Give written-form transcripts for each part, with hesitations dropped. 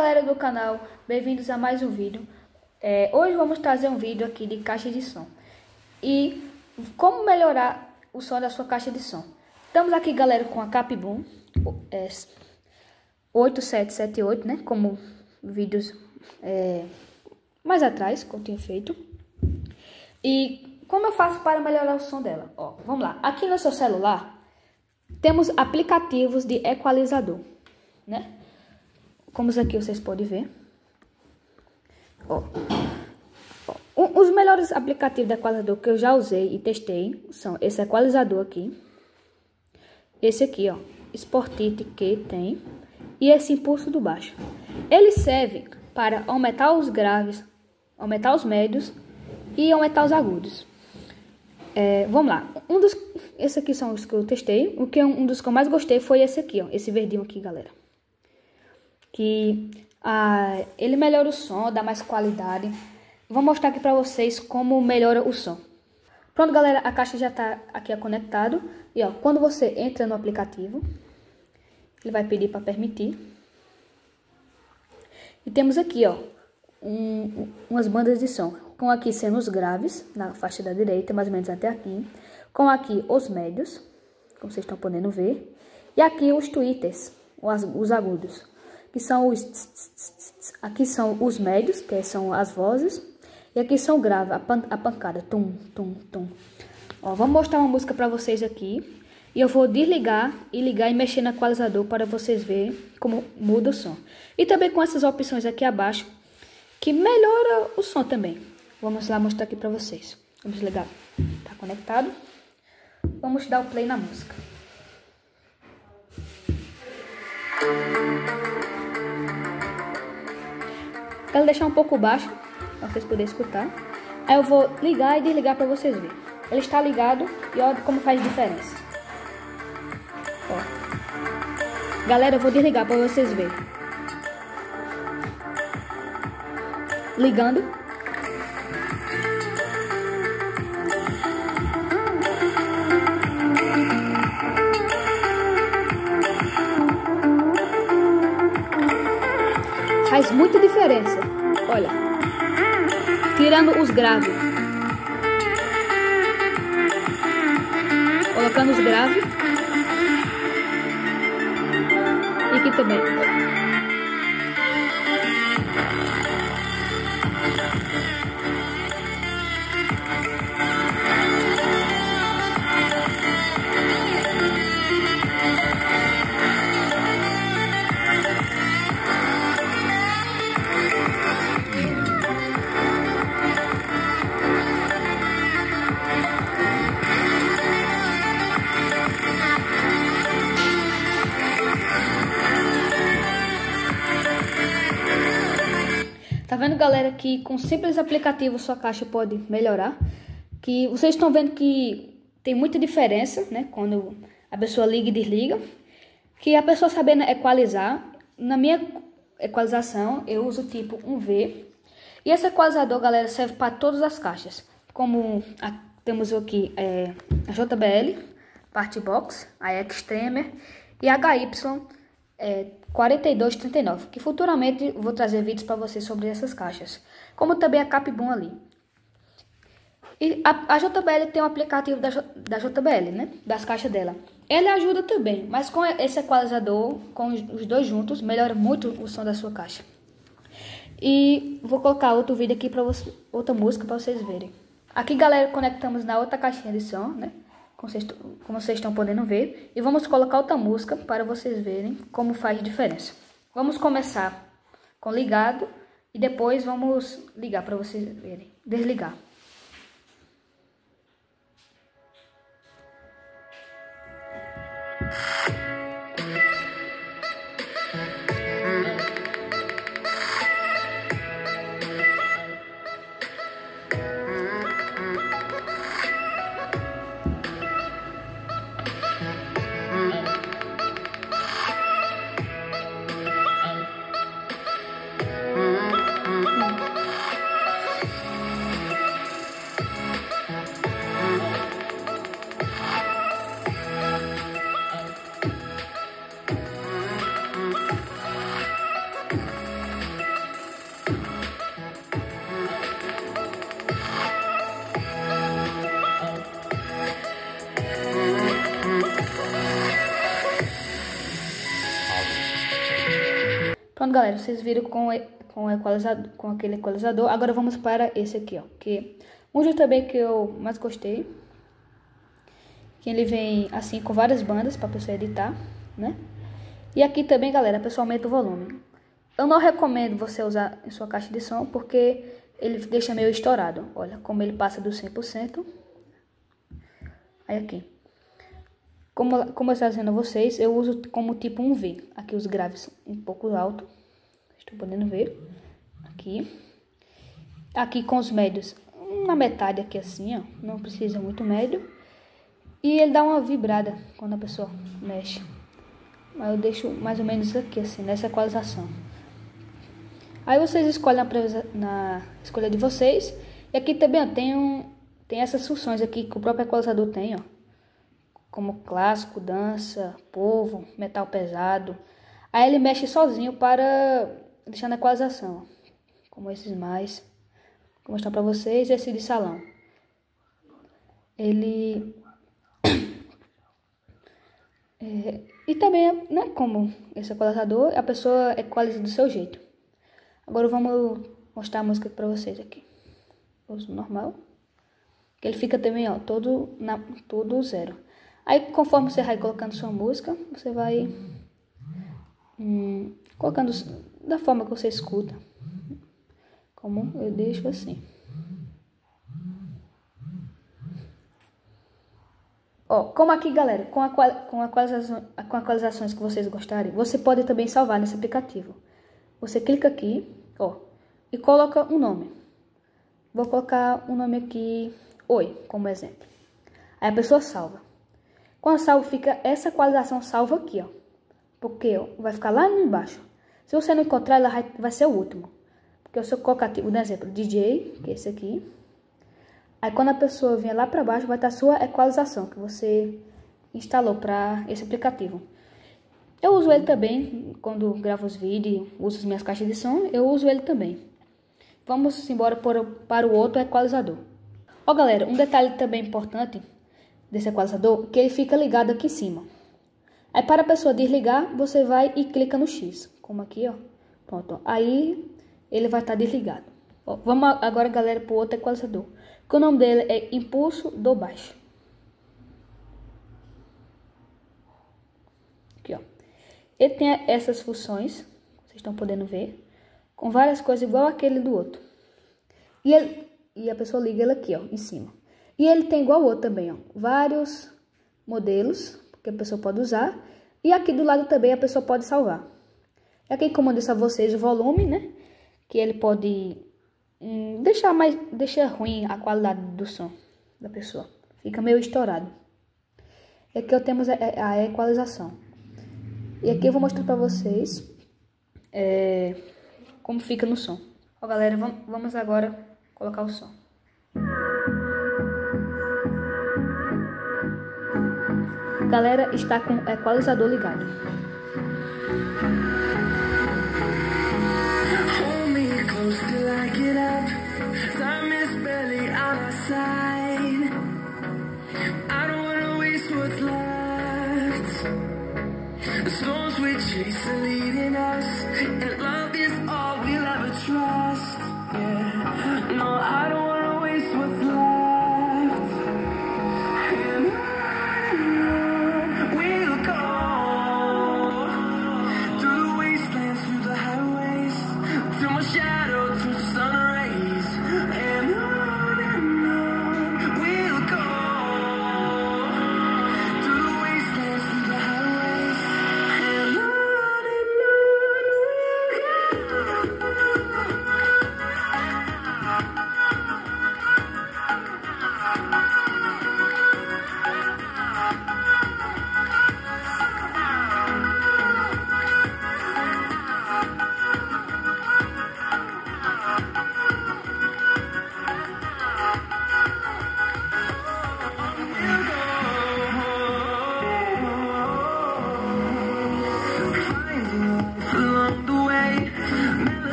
Galera do canal, bem-vindos a mais um vídeo. Hoje vamos trazer um vídeo aqui de caixa de som e como melhorar o som da sua caixa de som. Estamos aqui, galera, com a Capboom 8778, né? Como vídeos mais atrás que eu tinha feito. E como eu faço para melhorar o som dela? Ó, vamos lá. Aqui no seu celular temos aplicativos de equalizador, né? Como aqui vocês podem ver. Os melhores aplicativos de equalizador que eu já usei e testei são esse equalizador aqui, esse aqui, ó, Sportite, que tem, e esse impulso do baixo. Ele serve para aumentar os graves, aumentar os médios e aumentar os agudos. Vamos lá. Esse aqui são os que eu testei. Um dos que eu mais gostei foi esse aqui, ó, esse verdinho aqui, galera. Que ele melhora o som, dá mais qualidade. Vou mostrar aqui pra vocês como melhora o som. Pronto, galera, a caixa já tá aqui conectado. E ó, quando você entra no aplicativo, ele vai pedir para permitir. E temos aqui, ó, umas bandas de som. Com aqui sendo os graves, na faixa da direita, mais ou menos até aqui. Com aqui os médios, como vocês estão podendo ver. E aqui os tweeters, os agudos. Que são aqui são os médios, que são as vozes. E aqui são o grave, a pancada. Tum, tum, tum. Ó, vamos mostrar uma música para vocês aqui. E eu vou desligar e ligar e mexer no equalizador para vocês verem como muda o som. E também com essas opções aqui abaixo, que melhora o som também. Vamos lá mostrar aqui para vocês. Vamos ligar. Tá conectado. Vamos dar o play na música. Quero deixar um pouco baixo, para vocês poderem escutar. Aí eu vou ligar e desligar para vocês verem. Ele está ligado e olha como faz diferença. Ó. Galera, eu vou desligar para vocês verem. Ligando. Faz muita diferença. Olha. Tirando os graves. Colocando os graves. E aqui também. Tá vendo, galera, que com simples aplicativo sua caixa pode melhorar? Que vocês estão vendo que tem muita diferença, né? Quando a pessoa liga e desliga. Que a pessoa sabendo equalizar. Na minha equalização, eu uso tipo um V. E esse equalizador, galera, serve para todas as caixas. Como temos aqui a JBL, Party Box, a Extremer e a HY 4239, que futuramente vou trazer vídeos para vocês sobre essas caixas, como também a Capboom ali. E a JBL tem um aplicativo da JBL, né, das caixas dela. Ele ajuda também, mas com esse equalizador, com os dois juntos, melhora muito o som da sua caixa. E vou colocar outro vídeo aqui para você, outra música para vocês verem. Aqui, galera, conectamos na outra caixinha de som, né? Como vocês estão podendo ver. E vamos colocar outra música para vocês verem como faz diferença. Vamos começar com ligado e depois vamos ligar para vocês verem. Desligar. Pronto, galera, vocês viram com aquele equalizador. Agora vamos para esse aqui, ó, que um jeito também que eu mais gostei, que ele vem assim com várias bandas para pessoa editar, né? E aqui também, galera, a pessoa aumenta o volume. Eu não recomendo você usar em sua caixa de som, porque ele deixa meio estourado. Olha como ele passa do 100%. Aí aqui. Como eu estou dizendo a vocês, eu uso como tipo um V. Aqui os graves um pouco alto. Estou podendo ver. Aqui. Aqui com os médios na metade aqui assim, ó. Não precisa muito médio. E ele dá uma vibrada quando a pessoa mexe. Mas eu deixo mais ou menos aqui assim, nessa equalização. Aí vocês escolhem na escolha de vocês. E aqui também ó, tem essas funções aqui que o próprio equalizador tem, ó. Como clássico, dança, povo, metal pesado. Aí ele mexe sozinho para deixar na equalização. Como esses mais. Vou mostrar para vocês esse de salão. Ele... e também, né, como esse equalizador, a pessoa equaliza do seu jeito. Agora vamos mostrar a música para vocês aqui. Uso normal. Que ele fica também, ó, todo zero. Aí conforme você vai colocando sua música, você vai colocando da forma que você escuta. Como eu deixo assim. Ó, como aqui, galera, com atualizações que vocês gostarem, você pode também salvar nesse aplicativo. Você clica aqui, ó, e coloca um nome. Vou colocar um nome aqui, Oi, como exemplo. Aí a pessoa salva. Quando salva, fica essa atualização salva aqui, ó. Porque ó, vai ficar lá embaixo. Se você não encontrar, ela vai ser o último. Porque se eu colocar aqui, por exemplo, DJ, que é esse aqui. Aí quando a pessoa vier lá para baixo, vai estar a sua equalização que você instalou para esse aplicativo. Eu uso ele também quando gravo os vídeos, uso as minhas caixas de som, eu uso ele também. Vamos embora para o outro equalizador. Ó, galera, um detalhe também importante desse equalizador, que ele fica ligado aqui em cima. Aí para a pessoa desligar, você vai e clica no X, como aqui, ó. Pronto, aí ele vai estar desligado. Ó, vamos agora, galera, para o outro equalizador. Que o nome dele é Impulso do Baixo. Aqui, ó. Ele tem essas funções, vocês estão podendo ver, com várias coisas igual aquele do outro. E a pessoa liga ele aqui, ó, em cima. E ele tem igual o outro também, ó, vários modelos que a pessoa pode usar. E aqui do lado também a pessoa pode salvar. Aqui, como eu disse a vocês, o volume, né? Que ele pode deixar ruim a qualidade do som da pessoa. Fica meio estourado. E aqui temos a equalização. E aqui eu vou mostrar pra vocês como fica no som. Ó, galera, vamos agora colocar o som. Galera, está com o equalizador ligado.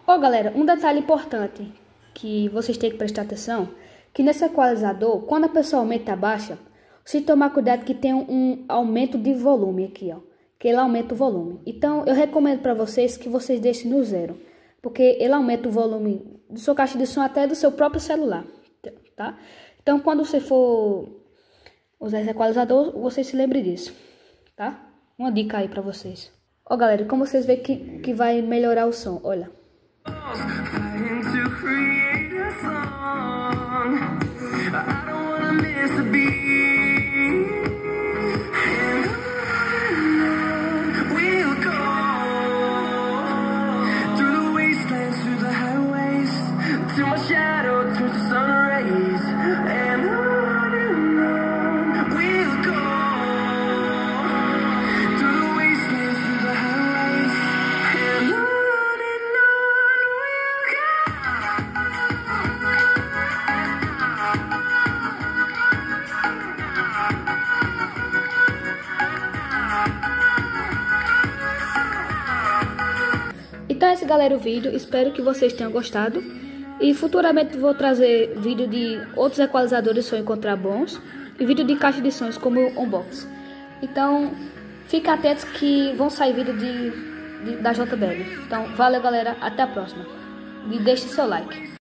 Ó, galera, um detalhe importante que vocês têm que prestar atenção, que nesse equalizador, quando a pessoa aumenta e abaixa, se tomar cuidado que tem um aumento de volume aqui, ó. que ele aumenta o volume. Então, eu recomendo para vocês que vocês deixem no 0, porque ele aumenta o volume do seu caixa de som até do seu próprio celular, tá? Então, quando você for usar esse equalizador, você se lembre disso, tá? Uma dica aí para vocês. Ó, galera, como vocês veem que vai melhorar o som, olha. Então é esse, galera, o vídeo. Espero que vocês tenham gostado. E futuramente vou trazer vídeo de outros equalizadores se eu encontrar bons. E vídeo de caixa de sons como unboxing. Então, fiquem atentos que vão sair vídeo da JBL. Então, valeu, galera. Até a próxima. E deixe seu like.